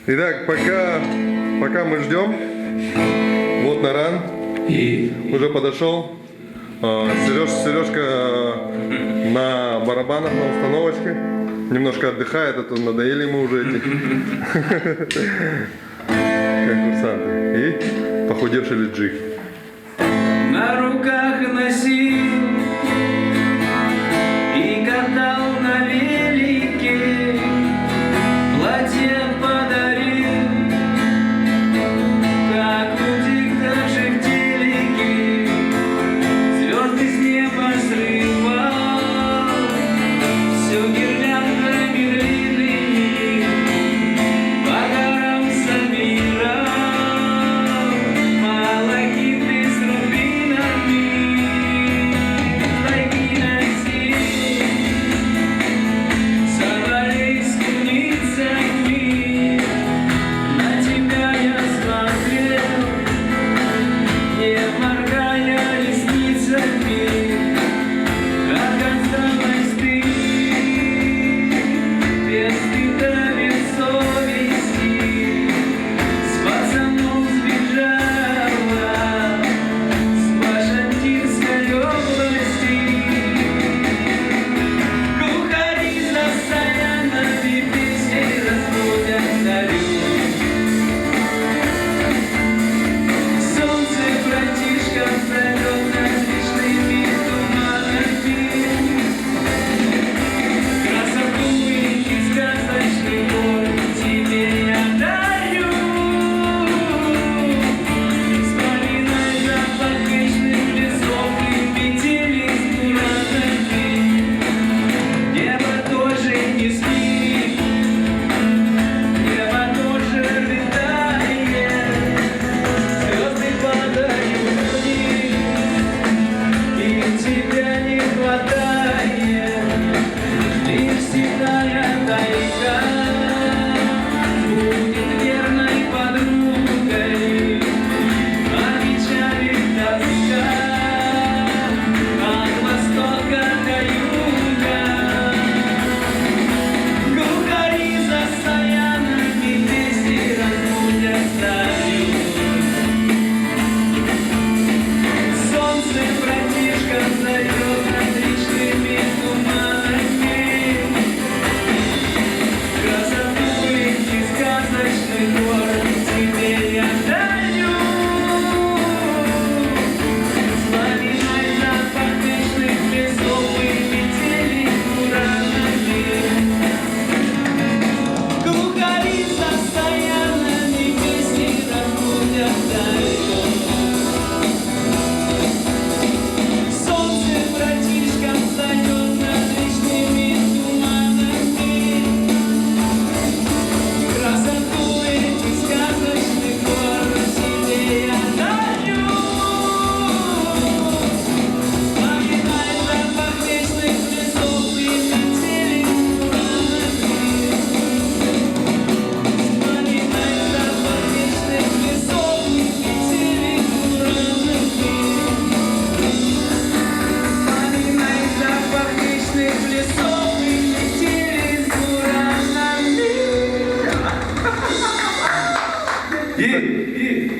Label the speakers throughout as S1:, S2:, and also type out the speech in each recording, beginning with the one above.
S1: Итак, пока мы ждем, вот Наран уже подошел. Сережка на барабанах, на установочке. Немножко отдыхает, а то надоели ему уже эти конкурсанты. И похудевший Лиджи.
S2: На руках носил и катал на велике, платье подарил, как у диктора в телеке, звезды с неба срывал, все гирляндами длинными, по горам собирал, малахиты с рубинами, тайги носил, соболей с куницами, на тебя я смотрел, не моргая ресницами, как осталась ты, без стыда, без совести, с пацаном сбежала, с Башкирской области. Глухари за Саянами песни разводят далю. Солнце, братишка, зовет над лишными туманами. Красоту и сказочный город тебе я дарю. Вспоминай запах вечных лесов и метели с буранами. Небо тоже не спит, небо тоже рыдает, звезды падают вниз, и тебя не хватает. Лишь седая тайга будет верной подругой, а печали тоска от востока до юга. Глухари за Саянами песни разбудят зарю. Солнце, братишка, зовет над речными туманами. Красоту и сказочный город тебе я дарю. Вспоминай запах вечных лесов и метели буранами. Глухари за Саянами песни разбудят зарю. Солнце, братишка, встает над речными туманами. Красоту и сказочный город тебе я дарю. Вспоминай запах вечных лесов и метели буранами. Вспоминай запах вечных лесов и метели буранами. Вспоминай запах вечных лесов и метели с буранами.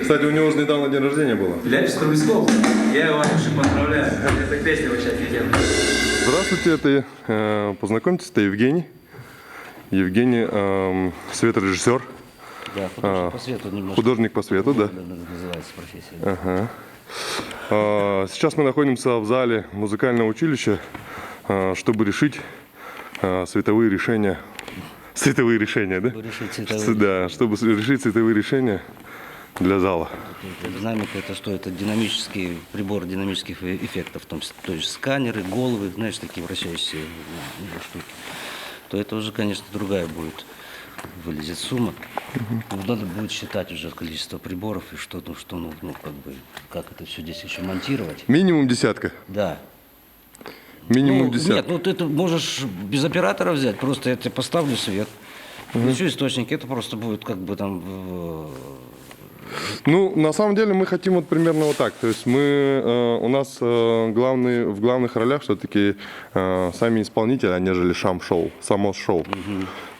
S1: Кстати, у него же недавно день рождения было.
S2: Ляпис Трубецков. Я его очень поздравляю. Эта песня вообще офигенная.
S1: Здравствуйте, познакомьтесь, это Евгений. Евгений, светорежиссер,
S3: Да, художник по свету немножко.
S1: художник по свету, да.
S3: Называется профессия.
S1: Ага. Сейчас мы находимся в зале музыкального училища, чтобы решить световые решения. Световые решения, да?
S3: Решить цветовые.
S1: Да, чтобы решить световые решения для зала.
S3: Динамика это что? Это динамический прибор динамических эффектов, то есть сканеры, головы, знаешь, такие вращающиеся штуки. То это уже, конечно, другая будет вылезет сумма. Надо будет считать уже количество приборов и что, как бы, как это все здесь еще монтировать.
S1: Минимум десятка.
S3: Да.
S1: Минимум десятка.
S3: Нет, ты это можешь без оператора взять, просто я тебе поставлю свет. Включу источник, это просто будет как бы там
S1: Ну, на самом деле мы хотим вот примерно вот так. То есть мы, у нас в главных ролях все-таки сами исполнители, нежели само шоу.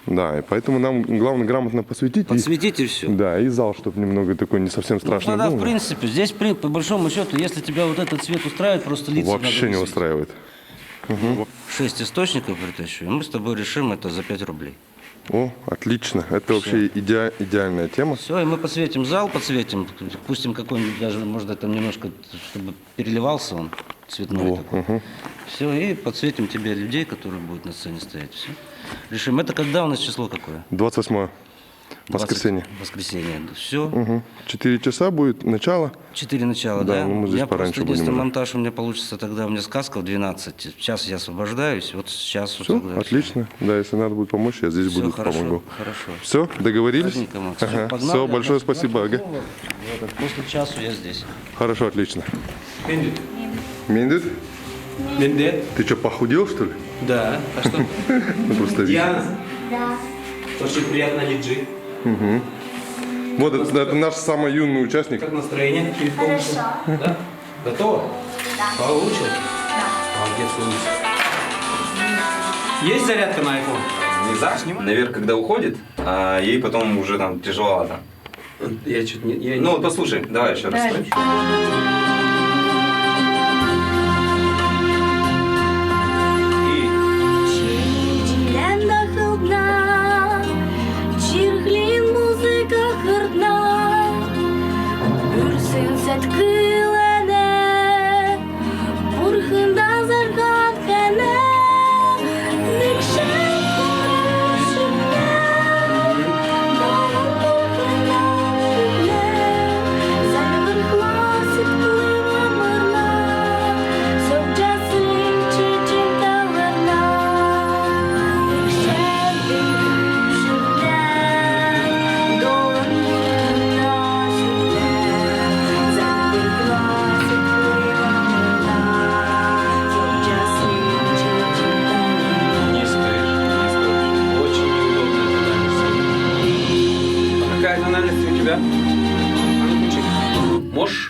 S1: Да, и поэтому нам главное грамотно посвятить.
S3: Подсветите все.
S1: Да, и зал, чтобы немного такой не совсем страшный
S3: Тогда,
S1: был.
S3: в принципе, здесь, по большому счету, если тебя вот этот цвет устраивает, просто лица
S1: Вообще
S3: надо
S1: не
S3: высветить.
S1: устраивает.
S3: 6 источников притащу, и мы с тобой решим это за 5 рублей.
S1: О, отлично. Это вообще идеальная тема.
S3: Все, и мы подсветим зал, подсветим, пустим какой-нибудь даже, может, там немножко, чтобы переливался он цветной такой. Все, и подсветим тебе людей, которые будут на сцене стоять. Все. Решим. Это когда у нас число какое?
S1: 28 воскресенье.
S3: Воскресенье. Все.
S1: Угу. 4 часа будет начало.
S3: 4 начала,
S1: Да,
S3: да?
S1: ну мы здесь
S3: Я
S1: пораньше
S3: просто, единственный
S1: будем уже.
S3: монтаж у меня получится тогда, у меня сказка в 12. Сейчас я освобождаюсь, вот сейчас
S1: Все,
S3: вот тогда.
S1: отлично. Да, если надо будет помочь, я здесь
S3: Всё,
S1: буду,
S3: хорошо,
S1: помогу.
S3: хорошо.
S1: Все, договорились?
S3: Ладненько, Макс.
S1: Ага.
S3: Погнали.
S1: Все, большое спасибо. Ага.
S3: Вот, после часу я здесь.
S1: Хорошо, отлично.
S4: Мендет.
S1: Мендет,
S4: Мендет?
S1: ты что, похудел, что ли?
S4: Да. А что?
S1: Ну, просто видно.
S4: Диана? Да. Очень приятно, Лиджи.
S1: Вот это наш самый юный участник.
S4: Как настроение? Хорошо. Да? Готово? Да. Получше? Да. Молодец, умница. Есть зарядка на iPhone?
S5: Не Зак, наверх, когда уходит, а ей потом уже там тяжеловато.
S4: Я что-то не...
S5: Ну, послушай, давай еще раз. Стой.
S6: Дилемда хылдна, чирглин музыка хырдна, бүрсін сәткіләне, бұрхында зарған қәне, дікшен көрішімне, дауын толқына жүгне, зәлгірхла сітклің амырна, совжасын чечен тавырна, дікшен көрішімне, дауын толқына жүгне, зәлгірхла сітклің амырна, совжасын чечен тавырна.
S4: Не стоишь, не стоишь. Очень неудобная тональность. А какая тональность у тебя? А ну, включи. Можешь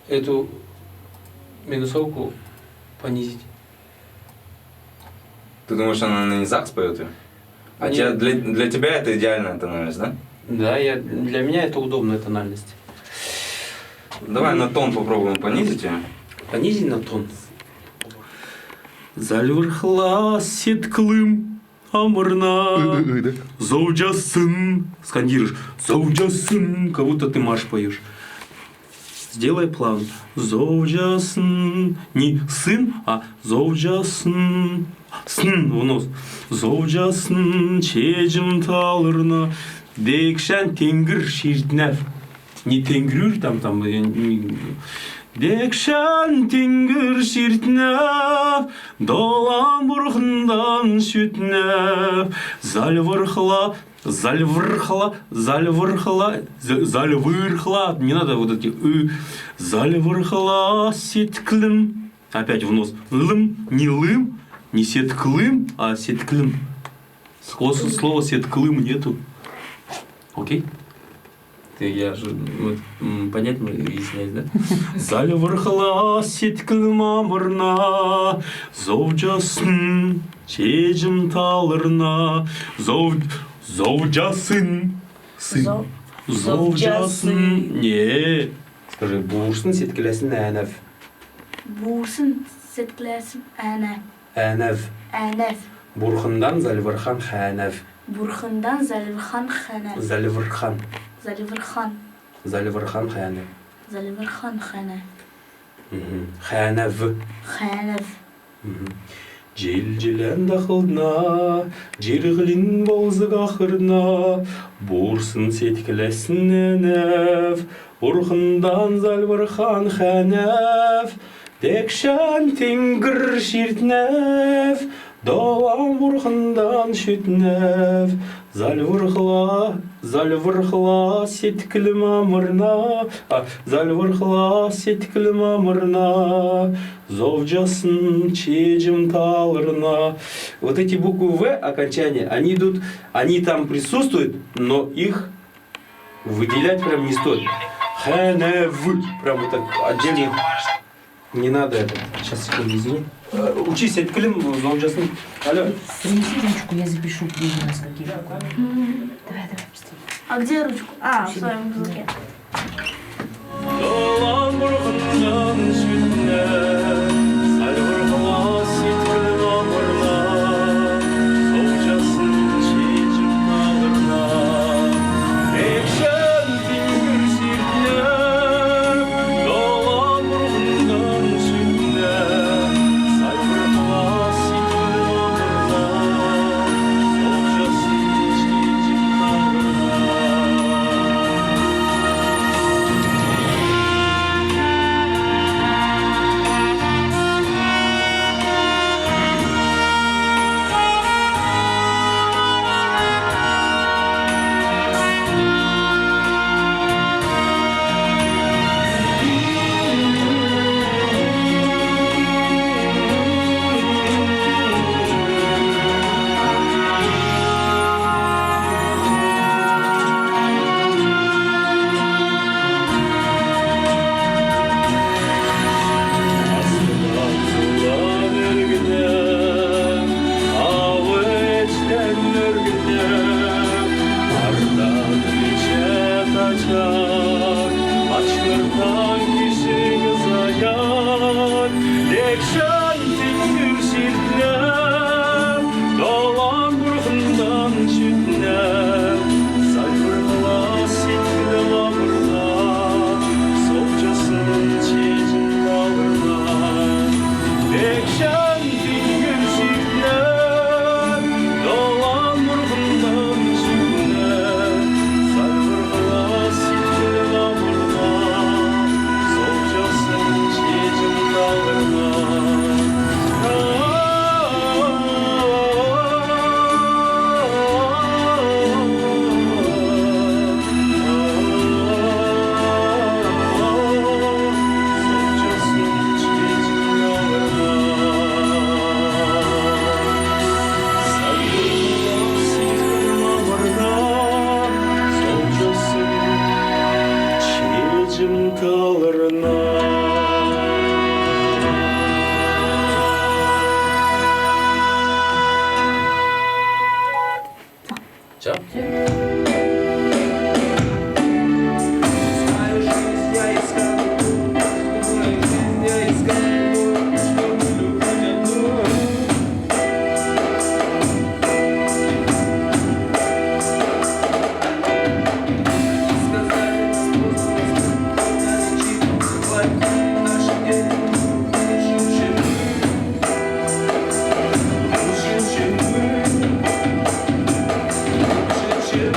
S4: эту минусовку понизить?
S5: Ты думаешь, она на низах споет ее? А
S4: Нет.
S5: для тебя это идеальная тональность, да?
S4: Да, для меня это удобная тональность.
S5: Давай на тон попробуем понизить ее.
S4: Понизить на тон. Зальвырхла сетклым амырна, зоуджасын. Скандируешь. Зоуджасын. Как будто ты марш поешь. Сделай плавно. Зоуджасын. Не сын, а зоуджасын. Сын в нос. Зоуджасын. Чежим талырна. Декшан тенгір ширтнәв. Не тенгрюр там. Декшан тенгір ширтнәв. Далам бұрғындан шүтнәв. Зальвырхла. Не надо вот эти Зальвырхла сетклым. Опять в нос. Лым, не лым, не сетклым, а сетклым. Слова сетклым нету. Окей? Я же понять мы выяснять, да? Зальвырхла сетклым амырна, зоуджасын, чежим талырна, зоуджасын, сын. Зоуджасын. Не. Скажи, бурсын сеткілесін әнәв.
S6: Бурсын сеткілесін әнәв.
S4: Әнәв.
S6: Әнәв.
S4: Бурхындан зальвырхан хәнәв.
S6: Бурхындан Зальвырхан хәнәв.
S4: Зальвырхан.
S6: Зальвырхан.
S4: Зальвырхан хәнәв.
S6: Зальвырхан хәнәв.
S4: Хәнәв.
S6: Хәнәв.
S4: Жел-желен дақылна, жергілін болзық ақырна, борсын сеткілесін әнәв, ұрқындан зальвырхан хәнәв, декшан тенгір шертнәв, далам ұрқындан шүтнәв, зальвырхла сеткілім амырна, зальвырхла сеткілім амырна, зовджасын чежим талырна. Вот эти буквы В окончания, они идут, они там присутствуют, но их Выделять прям не стоит. Хэнэв. Прям вот так отдельно. Не надо это. Сейчас, секунду, извини. Учись, Айткалим, Заужасын. Алло.
S7: Принеси ручку, я запишу, где у нас какие буквы. Давай, быстрее.
S6: А где ручку? А, в своем языке.
S2: Doğan burkundan sütüne Salvur hava sitkili mamurla Soğucasın çiğcim nağırla Ekşen fingür sirtine Doğan burkundan sütüne Salvur hava sitkili mamurla Soğucasın çiğcim nağırla
S4: Все?
S2: Свою жизнь я искал, свою жизнь я искал, чтобы любить одну. Сказали, способ наши дети лучше, чем мы. Лучше, чем мы. Лучше, чем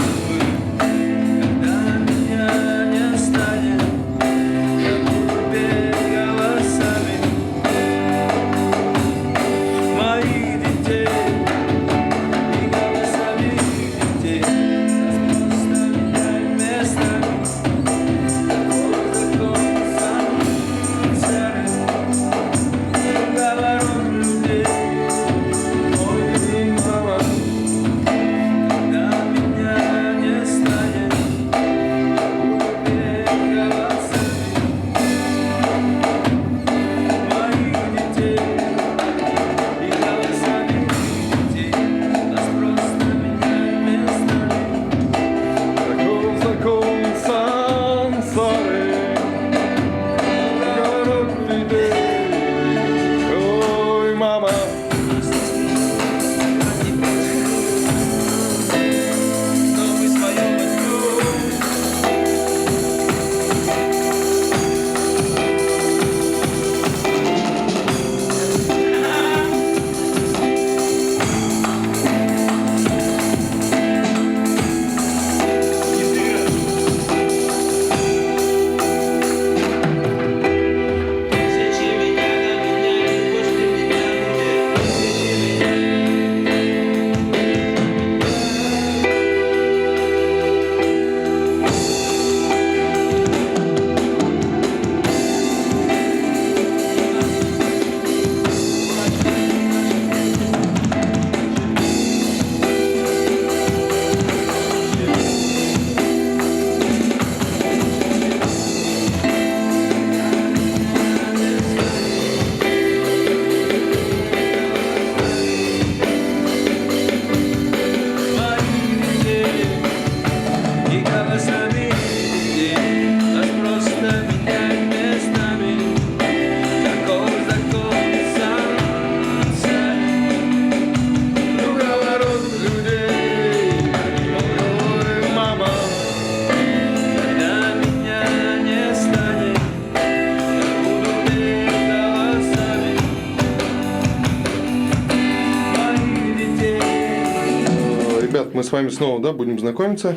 S1: ребят, мы с вами снова, да, будем знакомиться.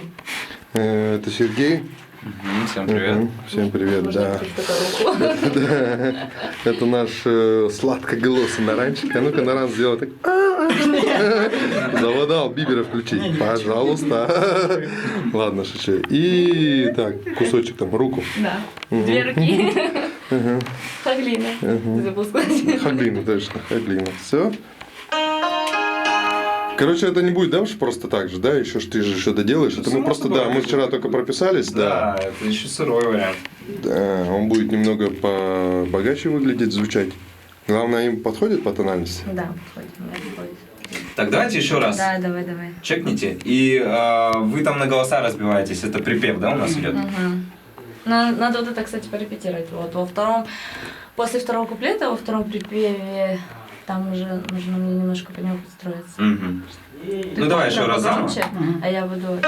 S1: Это Сергей.
S5: Всем привет.
S1: Всем привет, да. Да. Это наш сладкоголосый Наранчик. А ну-ка, Наран, сделай так. Заводал Бибера включить. Пожалуйста. Ладно, шучу. И так, кусочек там, руку.
S6: Да. Две руки. Хаглина. Забыл сказать.
S1: Хаглина, точно, Хаглина. Все. Короче, это не будет, да, уж просто так же, да? Еще ж ты же что-то делаешь. Это мы
S5: само
S1: просто,
S5: собой.
S1: да, мы вчера только прописались, да.
S5: Да, это еще сырой вариант.
S1: Да, он будет немного побогаче выглядеть, звучать. Главное, им подходит по тональности.
S6: Да, подходит, мне подходит.
S5: Так, давайте еще раз.
S6: Да, давай.
S5: Чекните. И вы там на голоса разбиваетесь. Это припев, да, у нас идет?
S6: Надо вот это, кстати, порепетировать. Вот во втором, после второго куплета, во втором припеве, там уже нужно мне немножко по нему подстроиться.
S5: Мгм. Ну давай еще раз заново.
S6: Погромче, а я буду...